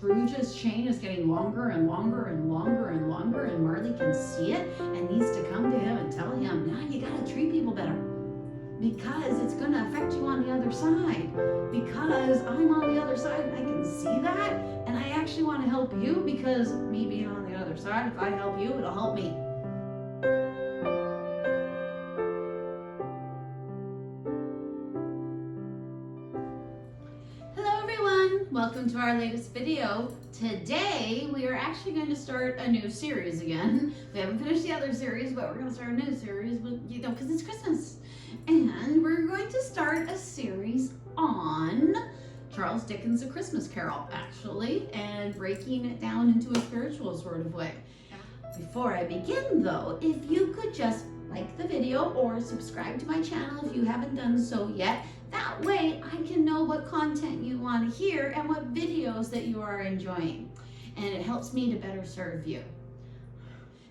Scrooge's chain is getting longer and longer and longer and longer, and Marley can see it and needs to come to him and tell him, now you gotta treat people better, because it's gonna affect you on the other side. Because I'm on the other side and I can see that, and I actually want to help you, because me being on the other side, if I help you, it'll help me. Welcome to our latest video. Today we are actually going to start a new series again. We haven't finished the other series, but we're going to start a new series, because it's Christmas. And we're going to start a series on Charles Dickens' A Christmas Carol, actually, and breaking it down into a spiritual sort of way. Before I begin though, if you could just like the video or subscribe to my channel if you haven't done so yet. That way I can know what content you want to hear and what videos that you are enjoying. And it helps me to better serve you.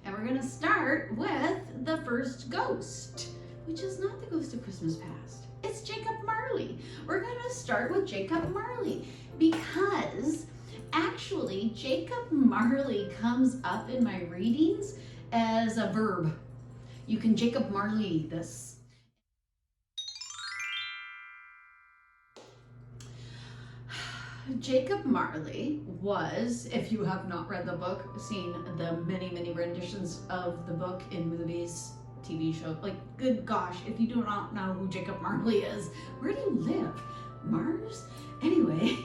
And we're going to start with the first ghost, which is not the ghost of Christmas past. It's Jacob Marley. We're going to start with Jacob Marley because actually Jacob Marley comes up in my readings as a verb. You can Jacob Marley this. Jacob Marley was, if you have not read the book, seen the many, many renditions of the book in movies, TV shows, like, good gosh, if you do not know who Jacob Marley is, where do you live? Mars? Anyway,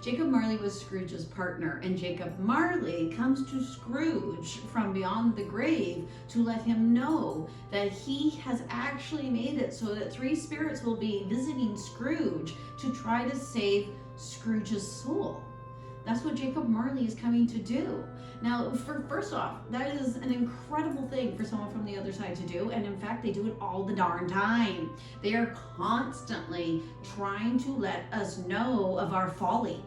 Jacob Marley was Scrooge's partner, and Jacob Marley comes to Scrooge from beyond the grave to let him know that he has actually made it so that three spirits will be visiting Scrooge to try to save Scrooge's soul. That's what Jacob Marley is coming to do. Now, first off, that is an incredible thing for someone from the other side to do, and in fact, they do it all the darn time. They are constantly trying to let us know of our folly.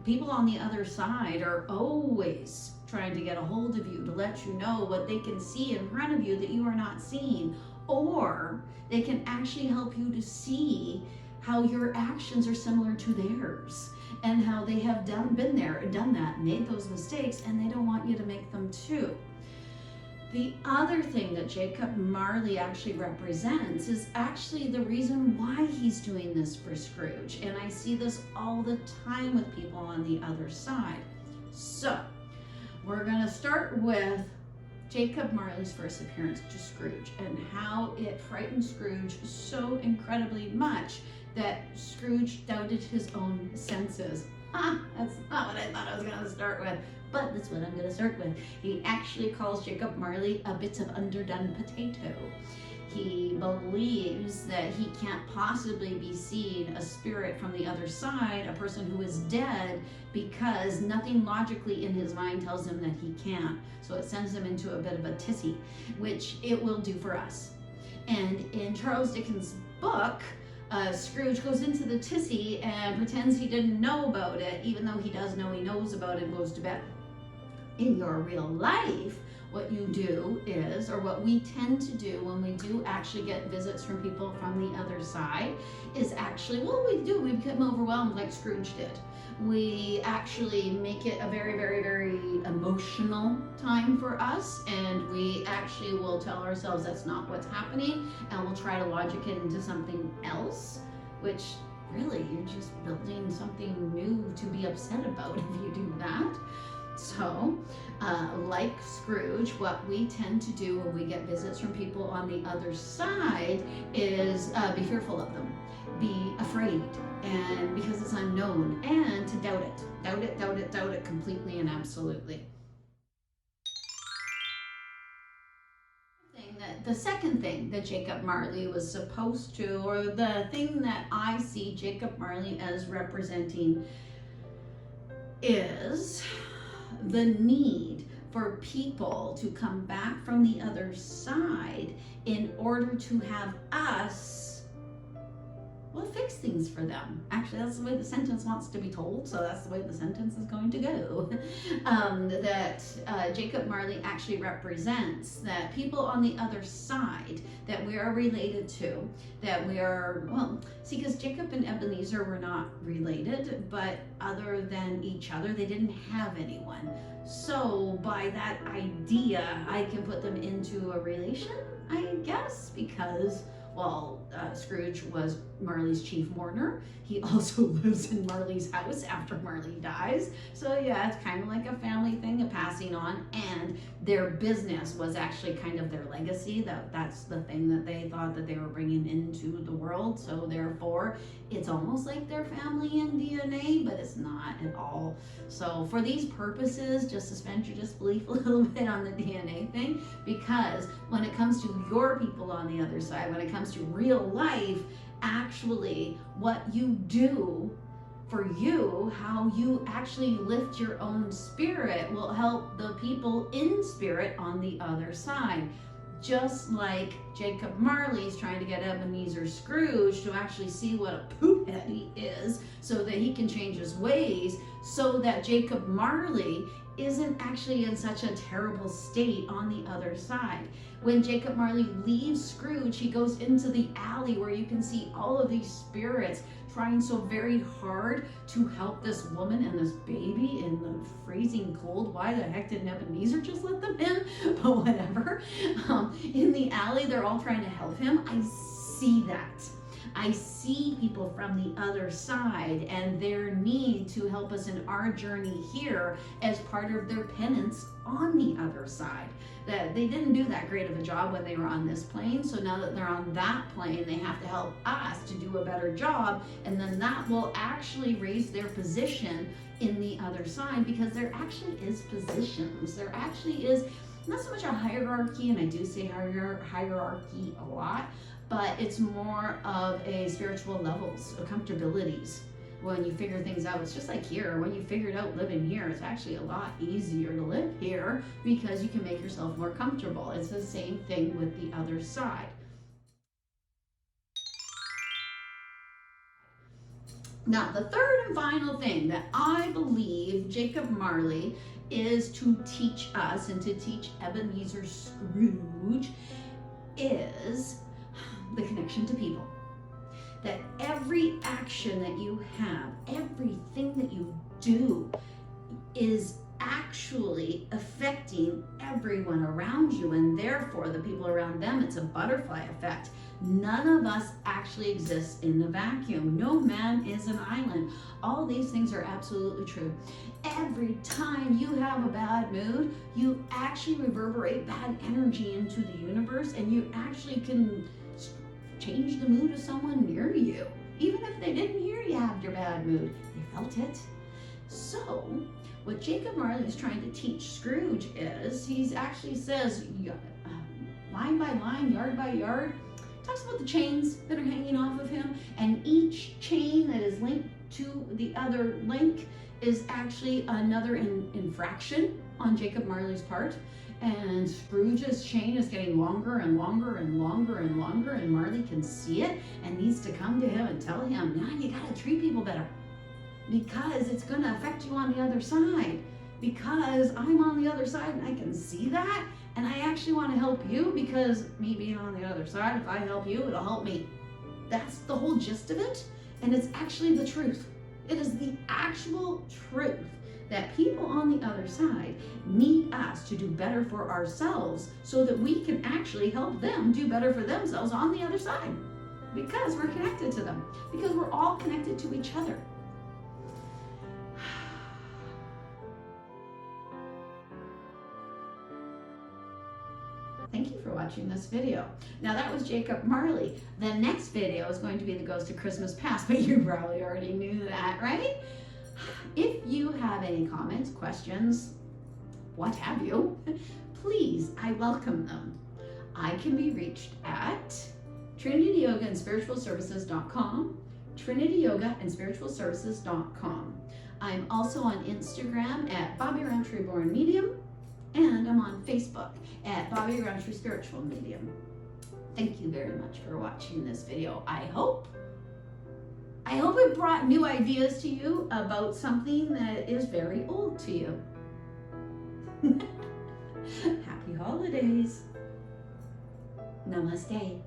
People on the other side are always trying to get a hold of you to let you know what they can see in front of you that you are not seeing, or they can actually help you to see how your actions are similar to theirs, and how they have been there and done that, made those mistakes, and they don't want you to make them too. The other thing that Jacob Marley actually represents is actually the reason why he's doing this for Scrooge. And I see this all the time with people on the other side. So we're gonna start with Jacob Marley's first appearance to Scrooge and how it frightened Scrooge so incredibly much that Scrooge doubted his own senses. That's not what I thought I was going to start with, but that's what I'm going to start with. He actually calls Jacob Marley a bit of underdone potato. He believes that he can't possibly be seeing a spirit from the other side, a person who is dead, because nothing logically in his mind tells him that he can't. So it sends him into a bit of a tizzy, which it will do for us. And in Charles Dickens' book, Scrooge goes into the tizzy and pretends he didn't know about it, even though he does know he knows about it, and goes to bed. In your real life, what you do is, or what we tend to do when we do actually get visits from people from the other side, is actually, we become overwhelmed like Scrooge did. We actually make it a very, very, very emotional time for us, and we actually will tell ourselves that's not what's happening, and we'll try to logic it into something else, which really, you're just building something new to be upset about if you do that. So, like Scrooge, what we tend to do when we get visits from people on the other side is be fearful of them, be afraid, and because it's unknown, and to doubt it completely and absolutely. The second thing that Jacob Marley was supposed to, or the thing that I see Jacob Marley as representing, is the need for people to come back from the other side in order to have us we'll fix things for them. Actually, that's the way the sentence wants to be told, so that's the way the sentence is going to go. Jacob Marley actually represents that people on the other side that we are related to, that we are, well, see, because Jacob and Ebenezer were not related, but other than each other, they didn't have anyone. So by that idea, I can put them into a relation, I guess, because, well, Scrooge was Marley's chief mourner. He also lives in Marley's house after Marley dies. So yeah, it's kind of like a family thing, a passing on, and their business was actually kind of their legacy. That's the thing that they thought that they were bringing into the world. So therefore, it's almost like their family in DNA, but it's not at all. So for these purposes, just suspend your disbelief a little bit on the DNA thing, because when it comes to your people on the other side, when it comes to real life, actually what you do for you, how you actually lift your own spirit, will help the people in spirit on the other side. Just like Jacob Marley's trying to get Ebenezer Scrooge to actually see what a poophead he is, so that he can change his ways, so that Jacob Marley isn't actually in such a terrible state on the other side. When Jacob Marley leaves Scrooge, he goes into the alley where you can see all of these spirits trying so very hard to help this woman and this baby in the freezing cold. Why the heck didn't Ebenezer just let them in? But whatever. In the alley, they're all trying to help him. I see that. I see people from the other side and their need to help us in our journey here as part of their penance on the other side. That they didn't do that great of a job when they were on this plane, so now that they're on that plane, they have to help us to do a better job, and then that will actually raise their position in the other side, because there actually is positions. There actually is not so much a hierarchy, and I do say hierarchy a lot, but it's more of a spiritual levels, of comfortabilities. When you figure things out, it's just like here. When you figured out living here, it's actually a lot easier to live here because you can make yourself more comfortable. It's the same thing with the other side. Now, the third and final thing that I believe Jacob Marley is to teach us and to teach Ebenezer Scrooge is the connection to people. That every action that you have, everything that you do is actually affecting everyone around you, and therefore the people around them. It's a butterfly effect. None of us actually exists in a vacuum. No man is an island. All these things are absolutely true. Every time you have a bad mood, you actually reverberate bad energy into the universe, and you actually can change the mood of someone near you. Even if they didn't hear you have your bad mood, they felt it. So what Jacob Marley is trying to teach Scrooge is, he actually says, line by line, yard by yard, talks about the chains that are hanging off of him, and each chain that is linked to the other link is actually another infraction on Jacob Marley's part. And Scrooge's chain is getting longer and longer and longer and longer, and Marley can see it and needs to come to him and tell him, now you gotta treat people better, because it's gonna affect you on the other side, because I'm on the other side and I can see that, and I actually wanna help you, because me being on the other side, if I help you, it'll help me. That's the whole gist of it, and it's actually the truth. It is the actual truth that people on the other side need us to do better for ourselves, so that we can actually help them do better for themselves on the other side, because we're connected to them, because we're all connected to each other. Thank you for watching this video. Now that was Jacob Marley. The next video is going to be the Ghost of Christmas Past, but you probably already knew that, right? If you have any comments, questions, what have you, please, I welcome them. I can be reached at trinityyogaandspiritualservices.com, trinityyogaandspiritualservices.com. I'm also on Instagram at Bobbi Rowntree Born Medium, and I'm on Facebook at Bobbi Rowntree Spiritual Medium. Thank you very much for watching this video. I hope I hope it brought new ideas to you about something that is very old to you. Happy holidays. Namaste.